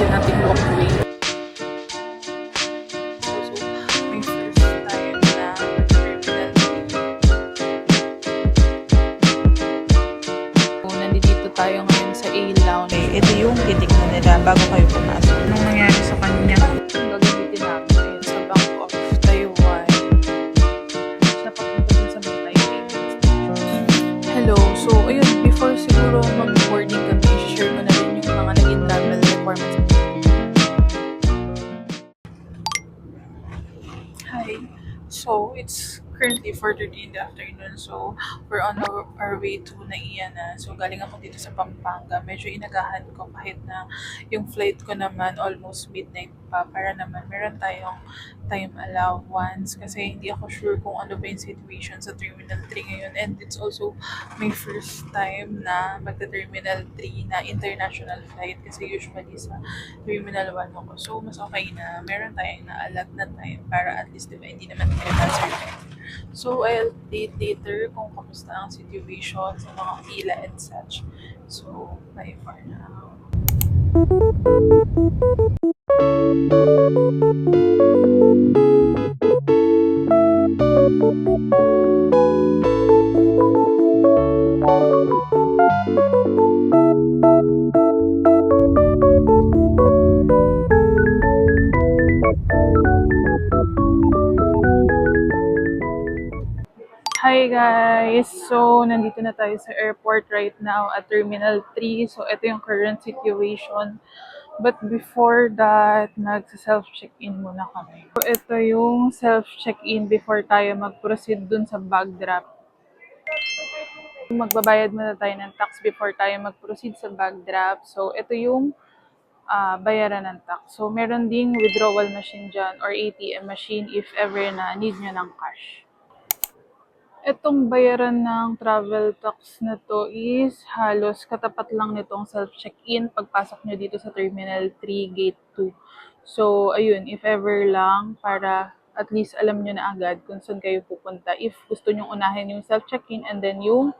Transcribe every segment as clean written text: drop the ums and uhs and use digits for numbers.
pwede natin walk away. So, may first time na terminal 3. So, nandito tayo ngayon sa A-Lounge. Ito yung titignan nila bago kayo pumasok. Anong nangyari sa kanya? Gagamitin namin ngayon sa Bank of Taiwan. Siya papunta dun sa may Taipei. Hello. So, ayun, before siguro mag-boarding kami, share ko na rin yung mga naging travel requirements. Hi. So, it's currently 4:30 in the afternoon. So, we're on our way to Naiya na. So, galing ako dito sa Pampanga. Medyo inagahan ko kahit na yung flight ko naman almost midnight pa para naman meron tayong time allowance kasi hindi ako sure kung ano ba yung situation sa Terminal 3 ngayon, and it's also my first time na magta-Terminal 3 na international flight kasi usually sa Terminal 1 ako. So, mas okay na meron tayong naalat na time para at least diba hindi naman tayo na-survive. So, I'll update later kung kamusta ang situation sa mga pila and such. So, bye for now. Hi guys! So, nandito na tayo sa airport right now at Terminal 3. So, ito yung current situation. But before that, nag-self-check-in muna kami. So, ito yung self-check-in before tayo mag-proceed dun sa bag drop. Magbabayad muna tayo ng tax before tayo mag-proceed sa bag drop. So, ito yung bayaran ng tax. So, meron ding withdrawal machine dyan or ATM machine if ever na need nyo ng cash. Itong bayaran ng travel tax na to is halos katapat lang nitong self-check-in pagpasok nyo dito sa Terminal 3 Gate 2. So, ayun, if ever lang, para at least alam nyo na agad kung saan kayo pupunta. If gusto nyo unahin yung self-check-in and then yung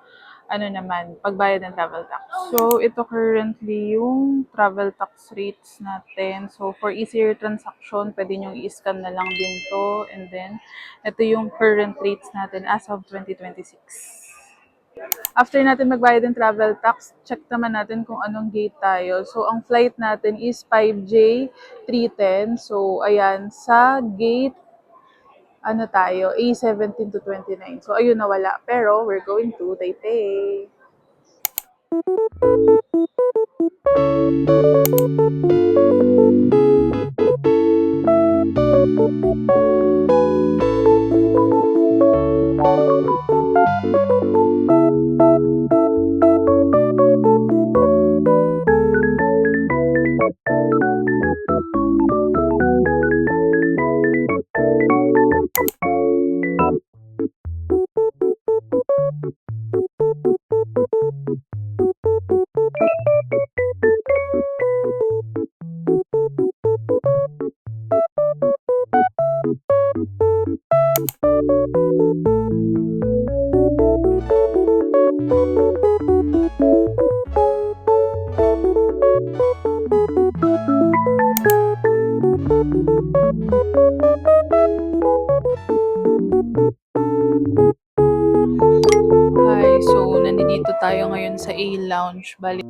pagbayad ng travel tax. So, ito currently yung travel tax rates natin. So, for easier transaction, pwede nyo i-scan na lang din to. And then, ito yung current rates natin as of 2026. After natin magbayad ng travel tax, check naman natin kung anong gate tayo. So, ang flight natin is 5J310. So, ayan, sa gate tayo, A17 to 29. So, ayun, nawala. Pero, we're going to Taipei. Hi, so nandito tayo ngayon sa A-Lounge. Bali,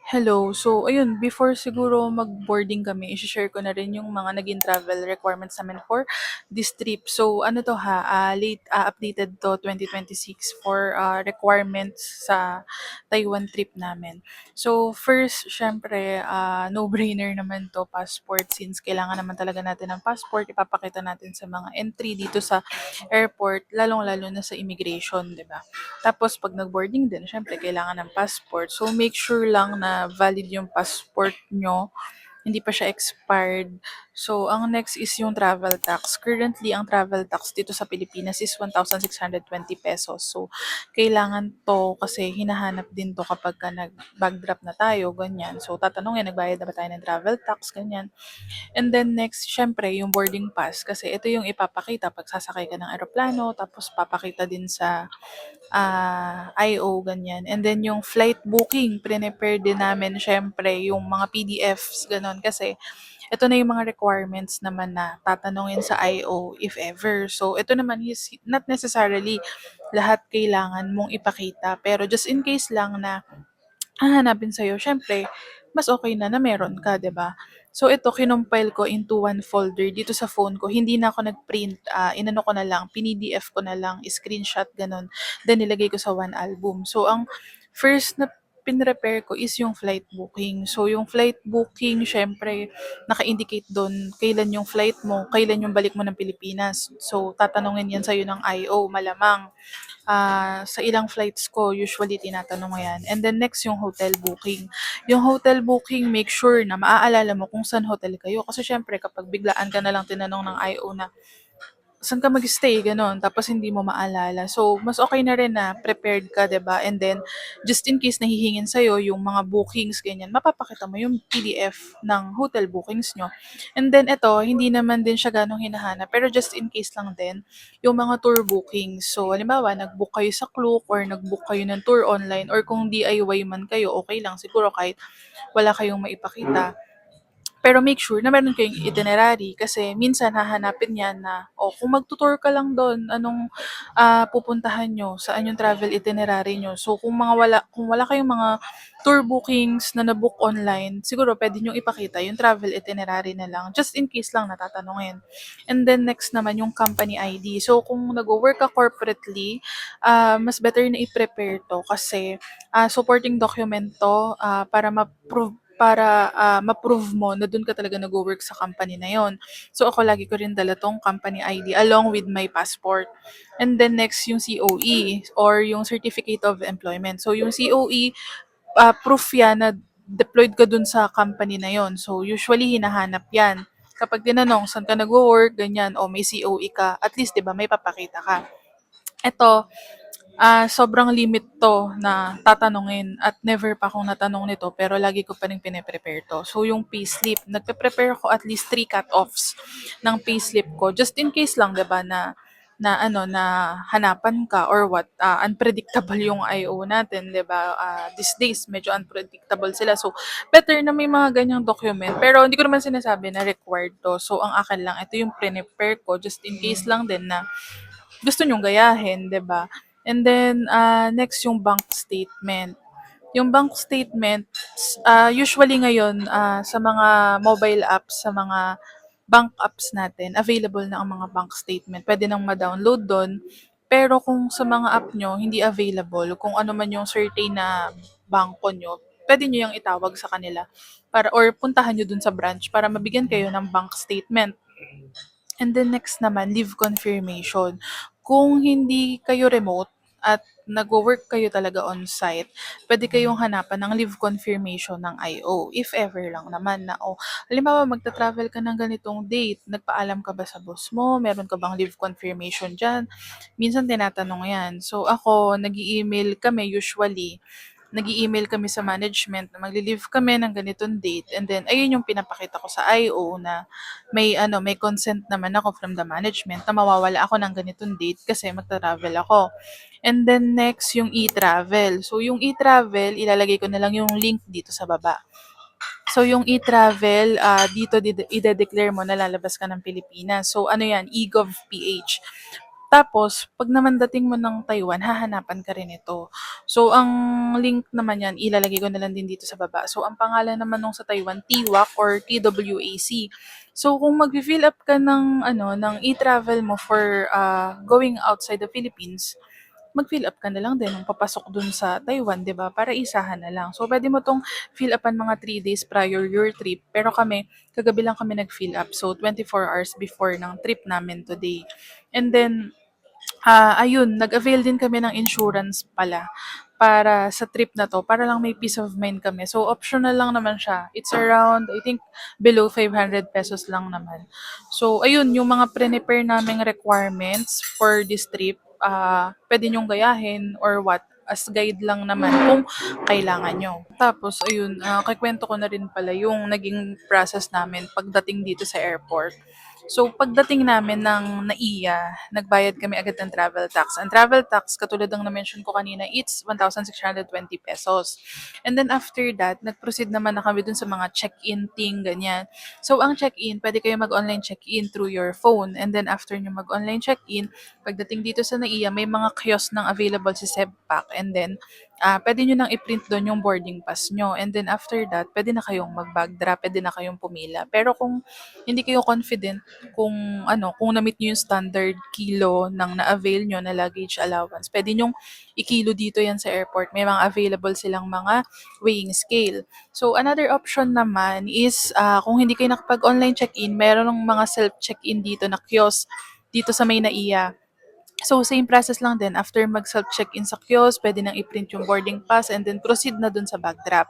Hello. So, ayun, before siguro mag-boarding kami, i-share ko na rin yung mga naging travel requirements namin for this trip. So, ano to ha, updated to 2026 for requirements sa Taiwan trip namin. So, first, syempre, no-brainer naman to, passport, since kailangan naman talaga natin ng passport, ipapakita natin sa mga entry dito sa airport, lalong-lalo na sa immigration, di ba? Tapos pag nag-boarding din, syempre kailangan ng passport. So make sure lang na valid yung passport nyo, hindi pa siya expired. So ang next is yung travel tax. Currently, ang travel tax dito sa Pilipinas is 1,620 pesos. So kailangan to kasi hinahanap din to kapag ka nag-bag drop na tayo, ganyan. So tatanungin, nagbayad na ba tayo ng travel tax, ganyan. And then next, syempre, yung boarding pass. Kasi ito yung ipapakita pag sasakay ka ng aeroplano, tapos papakita din sa IO, ganyan. And then yung flight booking, prepare din namin syempre yung mga PDFs, ganon. Kasi ito na yung mga requirements naman na tatanungin sa IO if ever. So ito naman is not necessarily lahat kailangan mong ipakita. Pero just in case lang na hahanapin sa'yo, syempre, mas okay na na meron ka, 'di ba? So ito, kinompile ko into one folder dito sa phone ko. Hindi na ako nag-print, inano ko na lang, pinDF ko na lang, screenshot, ganun. Then nilagay ko sa one album. So ang first na pinrepare ko is yung flight booking. So yung flight booking, syempre, naka-indicate doon kailan yung flight mo, kailan yung balik mo ng Pilipinas. So tatanungin yan sa'yo ng IO, malamang sa ilang flights ko, usually tinatanong yan. And then next, yung hotel booking. Yung hotel booking, make sure na maaalala mo kung saan hotel kayo. Kasi syempre, kapag biglaan ka na lang tinanong ng IO na, saan ka mag-stay, gano'n, tapos hindi mo maalala. So, mas okay na rin na prepared ka, 'di ba? And then, just in case nahihingin sa'yo yung mga bookings, ganyan, mapapakita mo yung PDF ng hotel bookings nyo. And then, ito, hindi naman din siya ganong hinahanap, pero just in case lang din, yung mga tour bookings. So, halimbawa, nag-book kayo sa Klook or nag-book kayo ng tour online or kung DIY man kayo, okay lang. Siguro kahit wala kayong maipakita, pero make sure na meron kayong itinerary kasi minsan hahanapin yan na, kung magtutour ka lang doon, anong pupuntahan nyo, saan yung travel itinerary nyo. So kung wala kayong mga tour bookings na nabook online, siguro pwede nyo ipakita yung travel itinerary na lang, just in case lang natatanungin. And then next naman yung company ID. So kung nag-work ka corporately, mas better na i-prepare to kasi supporting document to para ma-prove mo na dun ka talaga nagwo-work sa company na yon. So ako lagi ko rin dala tong company ID along with my passport. And then next yung COE or yung Certificate of Employment. So yung COE, proof yan na deployed ka dun sa company na yon. So usually hinahanap yan. Kapag tinanong saan ka nagwo-work, ganyan, o may COE ka, at least 'di ba may papakita ka. Ito, sobrang limit 'to na tatanungin at never pa akong natanong nito pero lagi ko pa ring pine-prepare 'to. So yung payslip, nagpe-prepare ako at least 3 cut-offs ng payslip ko just in case lang 'di ba na hanapan ka or what, unpredictable yung IO natin 'di ba? These days medyo unpredictable sila. So better na may mga ganyang document pero hindi ko naman sinasabi na required 'to. So ang akin lang ito yung prepare ko just in case lang din na gusto niyong gayahin, 'di ba? And then, next yung bank statement. Yung bank statement, usually ngayon, sa mga mobile apps, sa mga bank apps natin, available na ang mga bank statement. Pwede nang ma-download doon. Pero kung sa mga app nyo, hindi available, kung ano man yung certain na bangko nyo, pwede nyo yung itawag sa kanila para or puntahan nyo dun sa branch para mabigyan kayo ng bank statement. And then next naman, leave confirmation. Kung hindi kayo remote at nagwo-work kayo talaga on-site, pwede kayong hanapan ng leave confirmation ng IO. If ever lang naman na, halimbawa magta-travel ka ng ganitong date, nagpaalam ka ba sa boss mo? Meron ka bang leave confirmation dyan? Minsan tinatanong yan. So ako, nag-email kami usually nag-email kami sa management na magli-leave kami ng ganitong date and then ayun yung pinapakita ko sa IO na may consent naman ako from the management na mawawala ako ng ganitong date kasi magta-travel ako. And then next yung e-travel. So yung e-travel, ilalagay ko na lang yung link dito sa baba. So yung e-travel, dito ide-declare mo na lalabas ka ng Pilipinas. So ano yan, eGov PH. Tapos, pag naman dating mo ng Taiwan, hahanapan ka rin ito. So, ang link naman yan, ilalagay ko na lang din dito sa baba. So, ang pangalan naman nung sa Taiwan, TWAC or TWAC. So, kung mag-fill up ka ng, ng e-travel mo for going outside the Philippines, mag-fill up ka na lang din nung papasok dun sa Taiwan, 'di ba? Para isahan na lang. So, pwede mo tong fill upan mga 3 days prior your trip. Pero kami, kagabi lang kami nag-fill up. So, 24 hours before ng trip namin today. And then, ayun, nag-avail din kami ng insurance pala para sa trip na 'to, para lang may peace of mind kami. So, optional lang naman siya. It's around, I think, below 500 pesos lang naman. So, ayun, yung mga prepare naming requirements for this trip, pwede niyong gayahin or what, as guide lang naman kung kailangan nyo. Tapos, ayun, kikwento ko na rin pala yung naging process namin pagdating dito sa airport. So, pagdating namin ng NAIA, nagbayad kami agad ng travel tax. Ang travel tax, katulad ng na-mention ko kanina, it's 1,620 pesos. And then after that, nag-proceed naman na kami dun sa mga check-in thing, ganyan. So, ang check-in, pwede kayo mag-online check-in through your phone. And then after nyo mag-online check-in, pagdating dito sa NAIA, may mga kiosk nang available sa SEBPAC. And then, pwede nyo nang i-print doon yung boarding pass nyo. And then after that, pwede na kayong mag-bag drop, pwede na kayong pumila. Pero kung hindi kayo confident kung kung na-meet niyo yung standard kilo ng na-avail niyo na luggage allowance, puwede niyong ikilo dito 'yan sa airport. May mga available silang mga weighing scale. So, another option naman is, kung hindi kayo nakapag-online check-in, meron ng mga self-check-in dito na kiosk dito sa may NAIA. So, same process lang din. After mag-self-check-in sa kiosk, pwede nang i-print yung boarding pass and then proceed na dun sa bag drop.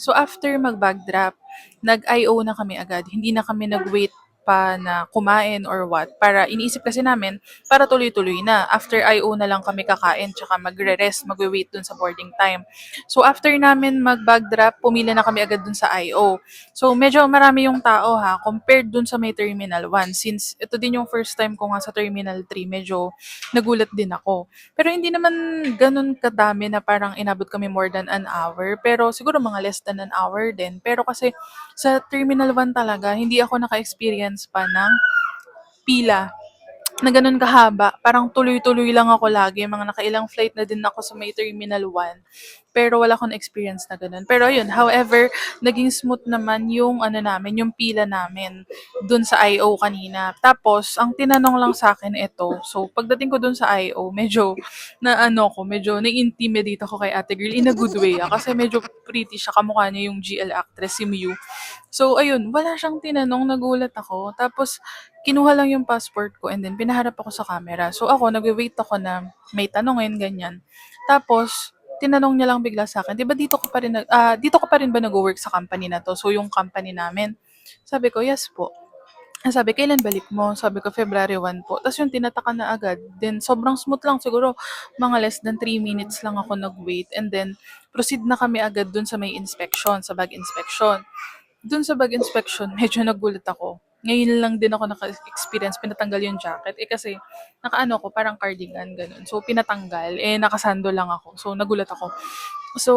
So, after mag-bag drop, nag-IO na kami agad. Hindi na kami nag-wait pa na kumain or what. Para iniisip kasi namin, para tuloy-tuloy na. After IO na lang kami kakain, tsaka magre-rest, magwe-wait dun sa boarding time. So, after namin mag-bag drop, pumila na kami agad dun sa IO. So, medyo marami yung tao ha, compared dun sa may Terminal 1. Since ito din yung first time ko nga sa Terminal 3, medyo nagulat din ako. Pero hindi naman ganun kadami na parang inabot kami more than an hour. Pero siguro mga less than an hour din. Pero kasi sa Terminal 1 talaga, hindi ako naka-experience pa ng pila na gano'n kahaba. Parang tuloy-tuloy lang ako lagi. Mga nakailang flight na din ako sa may Terminal 1. Pero wala akong experience na gano'n. Pero ayun, however, naging smooth naman yung namin, yung pila namin dun sa IO kanina. Tapos, ang tinanong lang sa akin ito. So, pagdating ko dun sa IO, medyo medyo na-intimidate ako kay ate girl in a good way. Kasi medyo pretty siya. Kamukha niya yung GL actress, si Miu. So, ayun, wala siyang tinanong, nagulat ako. Tapos, kinuha lang yung passport ko and then pinaharap ako sa camera. So, ako, nagwe-wait ako na may tanongin, ganyan. Tapos, tinanong niya lang bigla sa akin, 'di ba dito ka pa rin ba nagwo-work sa company na 'to? So, yung company namin. Sabi ko, yes po. Sabi, kailan balik mo? Sabi ko, February 1 po. Tapos yung tinataka na agad. Then, sobrang smooth lang. Siguro, mga less than 3 minutes lang ako nag-wait. And then, proceed na kami agad dun sa may inspection, sa bag inspection. Dun sa bag inspection, medyo nagulat ako. Ngayon lang din ako naka-experience, pinatanggal yung jacket. Kasi, nakaano ko, parang cardigan, ganun. So, pinatanggal. Nakasando lang ako. So, nagulat ako. So,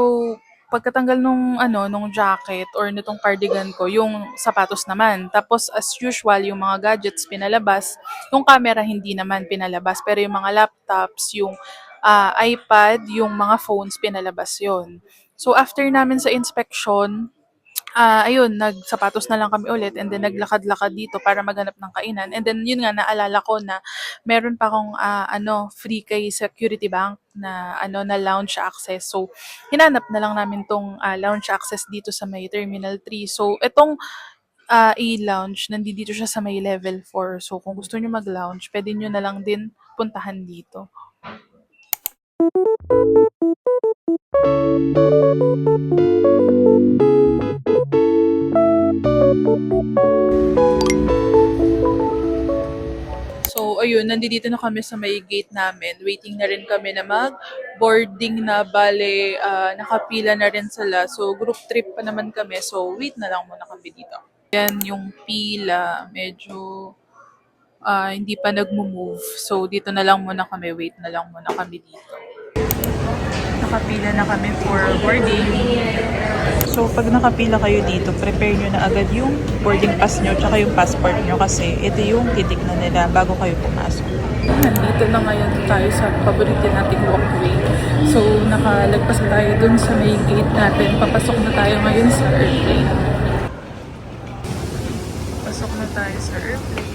pagkatanggal nung jacket or nitong cardigan ko, yung sapatos naman. Tapos, as usual, yung mga gadgets pinalabas. Yung camera hindi naman pinalabas. Pero yung mga laptops, yung iPad, yung mga phones, pinalabas yon. So, after namin sa inspection, ayun, nagsapatos na lang kami ulit and then naglakad-lakad dito para maghanap ng kainan. And then yun nga, naalala ko na meron pa akong free kay Security Bank na na lounge access. So, hinanap na lang namin tong lounge access dito sa may Terminal 3. So, itong e-lounge, nandito siya sa may level 4. So, kung gusto niyo mag-lounge, pwede niyo na lang din puntahan dito. So, ayun, nandito na kami sa may gate namin. Waiting na rin kami na mag-boarding na. Bale, nakapila na rin sila. So, group trip pa naman kami. So, wait na lang muna kami dito. Yan yung pila. Medyo hindi pa nagmo-move. So, dito na lang muna kami. Wait na lang muna kami dito. Nakapila na kami for boarding. So, pag nakapila kayo dito, prepare nyo na agad yung boarding pass nyo tsaka yung passport nyo kasi ito yung titignan nila bago kayo pumasok. Nandito na ngayon tayo sa paborito nating walkway. So, nakalagpas na tayo dun sa may gate natin. Papasok na tayo ngayon sa airplane. Pasok na tayo sa airplane.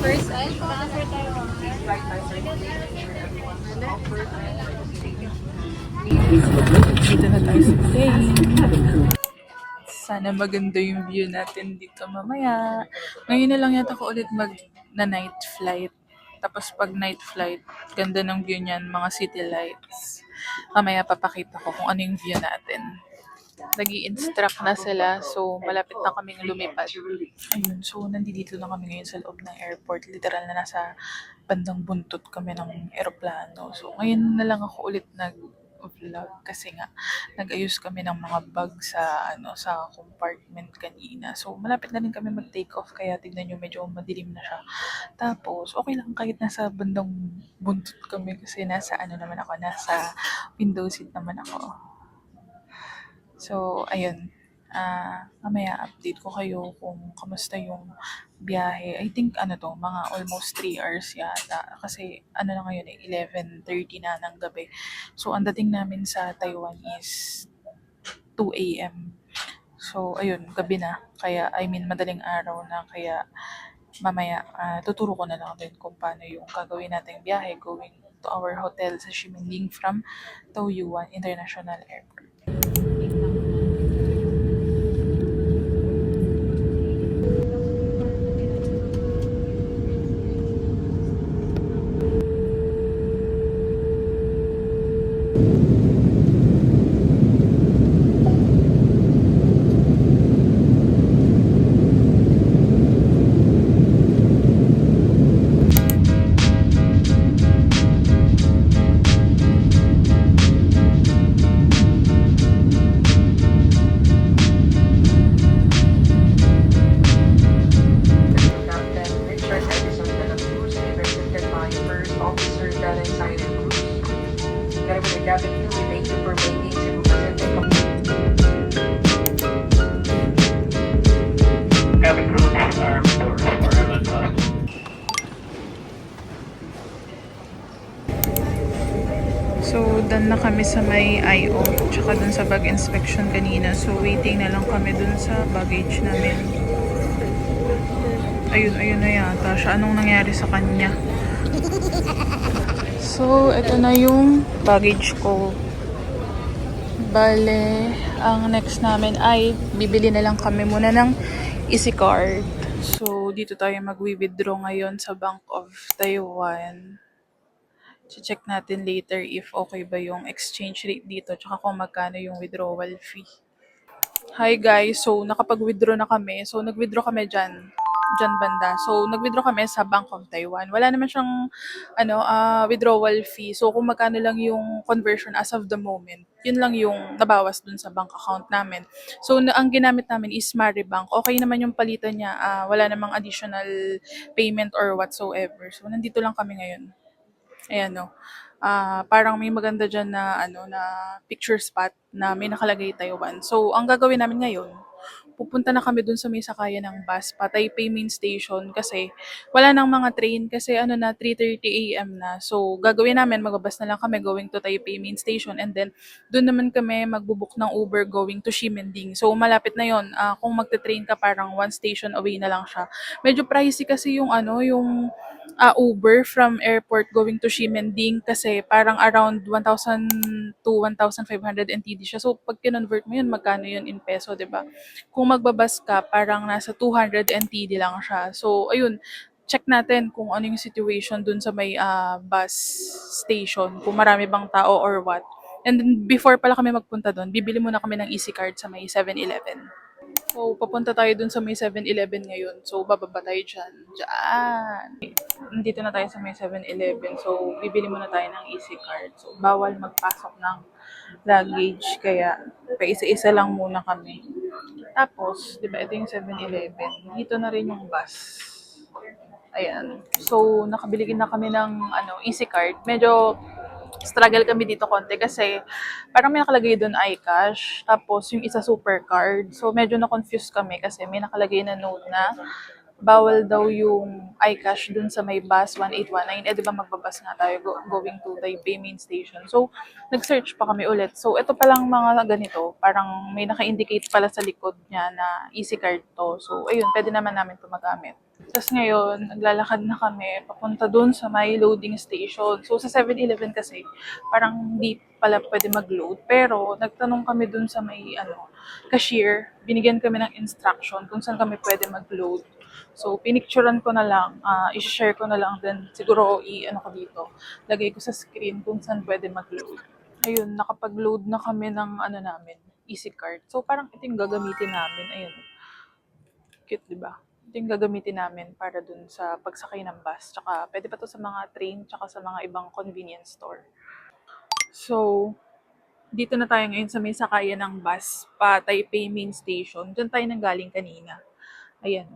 First time, transfer tayo. Dito na tayo sa plane. Sana maganda yung view natin dito mamaya. Ngayon na lang yata ako ulit na night flight. Tapos pag night flight, ganda ng view niyan, mga city lights. Mamaya papakita ko kung ano yung view natin. Nag-i-instruct na sila, so malapit na kaming lumipad. Ayun, so nandito na kami ngayon sa loob ng airport. Literal na nasa bandang buntot kami ng eroplano. So ngayon na lang ako ulit nag-vlog kasi nga nag-ayos kami ng mga bag sa compartment kanina. So malapit na rin kami mag-take off kaya tignan nyo medyo madilim na siya. Tapos okay lang kahit nasa bandang buntot kami kasi nasa window seat naman ako. So, ayun. Mamaya update ko kayo kung kamusta yung biyahe. I think mga almost 3 hours yata. Kasi na ngayon 11:30 na ng gabi. So, ang dating namin sa Taiwan is 2 a.m. So, ayun, gabi na. Kaya, madaling araw na. Kaya, mamaya, tuturo ko na lang din kung paano yung gagawin nating biyahe going to our hotel sa Ximending from Taoyuan International Airport. Captain Richard Edison de la Cruz, represented by First Officer Darren Simon Cruz. Together with the cabin crew, we thank you for waiting. Cebu Pacific. Cabin crew, armed for arrival. So, done na kami sa may I.O. Tsaka dun sa bag inspection kanina. So, waiting na lang kami dun sa baggage namin. Ayun na yata siya. Anong nangyari sa kanya? So, ito na yung baggage ko. Bale, ang next namin ay bibili na lang kami muna ng Easy Card. So, dito tayo mag-withdraw ngayon sa Bank of Taiwan. Check natin later if okay ba yung exchange rate dito tsaka kung magkano yung withdrawal fee. Hi guys, so nakapag-withdraw na kami. So nag-withdraw kami dyan banda. So nag-withdraw kami sa Bank of Taiwan. Wala naman siyang withdrawal fee. So kung magkano lang yung conversion as of the moment, yun lang yung nabawas dun sa bank account namin. So ang ginamit namin is Maribank. Okay naman yung palitan niya. Wala namang additional payment or whatsoever. So nandito lang kami ngayon. Ayan no. Parang may maganda dyan na picture spot na may nakalagay Taiwan. So, ang gagawin namin ngayon, pupunta na kami dun sa may sakayan ng bus, Taipei Main Station kasi wala nang mga train kasi 3:30 a.m. na. So, gagawin namin, magbabas na lang kami going to Taipei Main Station and then dun naman kami magbubuk ng Uber going to Ximending. So, malapit na yon. Kung magte-train ka, parang one station away na lang siya. Medyo pricey kasi yung Uber from airport going to Ximending kasi parang around 1,000 to 1,500 NTD siya. So, pag kinonvert mo yun, magkano yun in peso, 'di ba? Kung magbabas ka, parang nasa 200 NTD lang siya. So, ayun, check natin kung ano yung situation dun sa may bus station, kung marami bang tao or what. And then, before pala kami magpunta doon, bibili muna kami ng Easy Card sa may 7-Eleven. So, papunta tayo dun sa may 7-Eleven ngayon. So, bababa tayo dyan. Nandito na tayo sa may 7-Eleven. So, bibili muna tayo ng Easy Card. So, bawal magpasok ng luggage. Kaya, paisa-isa lang muna kami. Tapos, di ba, ito yung 7-Eleven. Dito na rin yung bus. Ayan. So, nakabili na kami ng Easy Card. Medyo struggle kami dito konti kasi parang may nakalagay doon iCash, tapos yung isa super card. So, medyo na-confuse kami kasi may nakalagay na note na bawal daw yung iCash dun sa may bus 1819. Eh, di ba magbabas nga tayo going to Taipei main station. So, nag-search pa kami ulit. So, ito palang mga ganito. Parang may naka-indicate pala sa likod niya na easy card to. So, ayun, pwede naman namin ito magamit. Tapos ngayon, naglalakad na kami papunta dun sa may loading station. So, sa 7-Eleven kasi, parang hindi pala pwede mag-load. Pero, nagtanong kami dun sa may cashier. Binigyan kami ng instruction kung saan kami pwede mag-load. So, pinicturean ko na lang, i-share ko na lang din. Siguro, ko dito. Lagay ko sa screen kung saan pwede mag-load. Ayun, nakapag-load na kami ng namin, easy card. So, parang ito yung gagamitin namin. Ayun. Cute, di ba? Ito yung gagamitin namin para dun sa pagsakay ng bus. Tsaka, pwede pa to sa mga train, tsaka sa mga ibang convenience store. So, dito na tayo ngayon sa may sakayan ng bus pa Taipei Main Station. Diyan tayo nanggaling kanina. Ayan.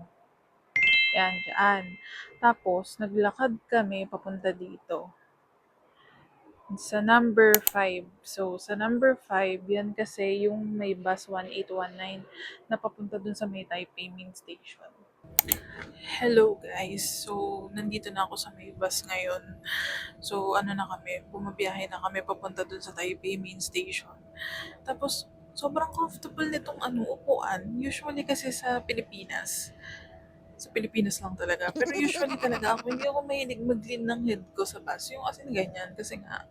Yan, dyan. Tapos, naglakad kami papunta dito. Sa number 5. So, sa number 5, yan kasi yung may bus 1819 na papunta dun sa may Taipei Main Station. Hello guys. So, nandito na ako sa may bus ngayon. So, na kami, bumabiyahe na kami papunta dun sa Taipei Main Station. Tapos, sobrang comfortable nitong upuan. Usually kasi sa Pilipinas lang talaga. Pero usually talaga ako, hindi ako mahilig mag-lean ng head ko sa bus. Yung as in ganyan, kasi nga,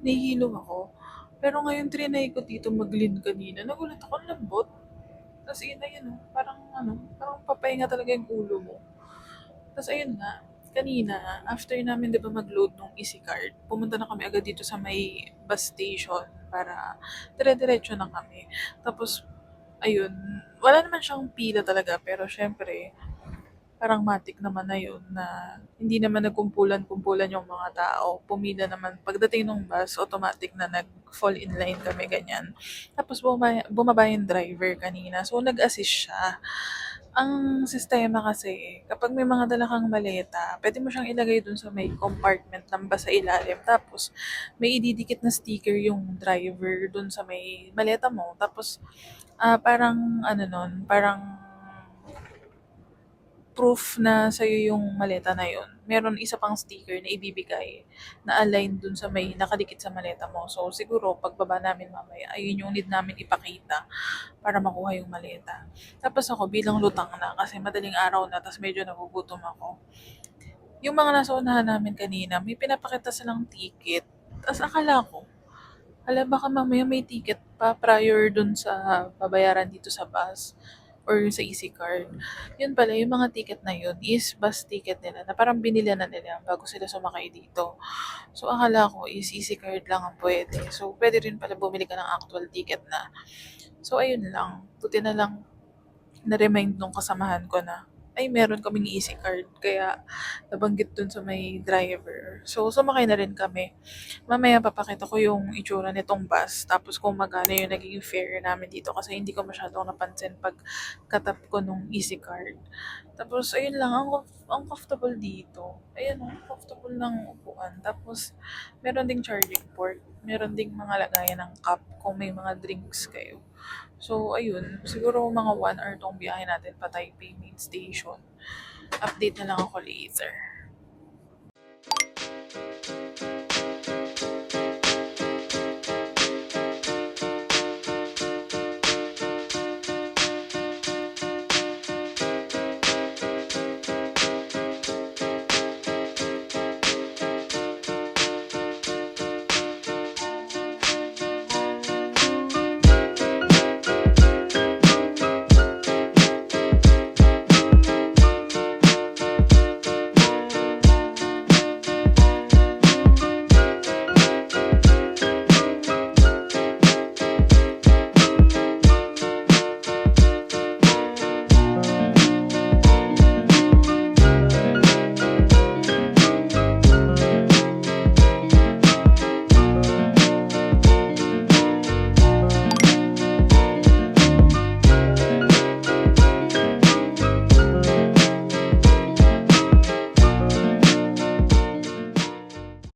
nahihilo ako. Pero ngayon, trinay ko dito mag-lean kanina. Nagulat ako, ang lambot. Tapos yun na yun, parang papahinga talaga yung ulo mo. Tapos ayun nga, kanina, after namin di ba mag-load ng easy card, pumunta na kami agad dito sa may bus station para dire-diretso na kami. Tapos, ayun, wala naman siyang pila talaga, pero syempre, parang matik naman na yun na hindi naman nagkumpulan-kumpulan yung mga tao. Pumila naman. Pagdating ng bus, automatic na nag-fall in line kami, ganyan. Tapos bumaba yung driver kanina. So, nag-assist siya. Ang sistema kasi, kapag may mga dala kang maleta, pwede mo siyang ilagay dun sa may compartment ng bus sa ilalim. Tapos, may ididikit na sticker yung driver dun sa may maleta mo. Tapos, parang, parang proof na sa'yo yung maleta na yun. Meron isa pang sticker na ibibigay na align dun sa may nakadikit sa maleta mo. So, siguro, pagbaba namin mamaya, ayun yung need namin ipakita para makuha yung maleta. Tapos ako, bilang lutang na, kasi madaling araw na, tapos medyo nagugutom ako. Yung mga nasa unahan namin kanina, may pinapakita silang ticket. Tapos akala ko, baka mamaya may ticket pa prior dun sa babayaran dito sa bus or sa easy card. Yun pala, yung mga ticket na yun is bus ticket nila na parang binili na nila bago sila sumakay dito. So, akala ko is easy card lang ang pwede. So, pwede rin pala bumili ka ng actual ticket na. So, ayun lang. Buti na lang na-remind nung kasamahan ko na ay meron kaming easy card. Kaya nabanggit dun sa may driver. So, sumakay na rin kami. Mamaya papakita ko yung itsura nitong bus. Tapos kung magkano yung naging fare namin dito. Kasi hindi ko masyadong napansin pag katap ko nung easy card. Tapos, ayun lang. Ang comfortable dito. Ayan, ang comfortable ng upuan. Tapos, meron ding charging port. Meron ding mga lagayan ng cup kung may mga drinks kayo. So, ayun. Siguro mga 1 hour tong biyahe natin pa Taipei Main Station. Update na lang ako later.